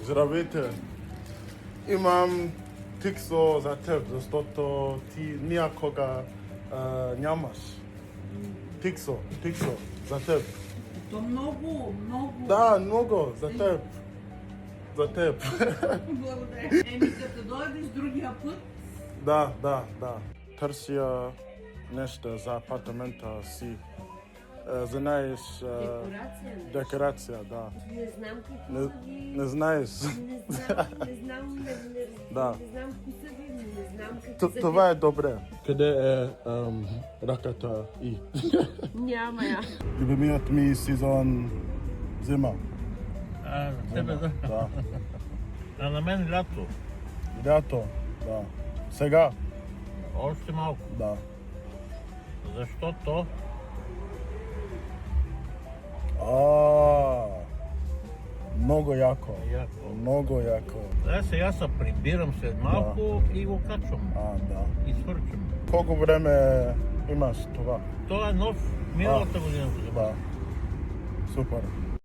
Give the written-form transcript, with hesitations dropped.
Здравейте. Имам тиксо за теб, защото ти някога нямаш. Тиксо за теб. То много. Да, много, за теб. За теб. Благодаря. Като дойдеш другия път, Да. Търся нещо за апартамента си. Знаеш... Декорация, да. Не знам какви са ви. Не знаеш. Не знам Да. вкуса ви, не знам какви са Това е добре. Къде е ръката и? Няма я. Любимият ми сезон зима. А, на тебе да. Да. А на мен лято. Лято, да. Сега, Още малко. да. Защото Много яко. яко. Много яко. Сега се прибирам след малко и го качвам. Да. И свърчам. Колко време имаш това? Той е нов. Миналата година го взема. Да. Супер.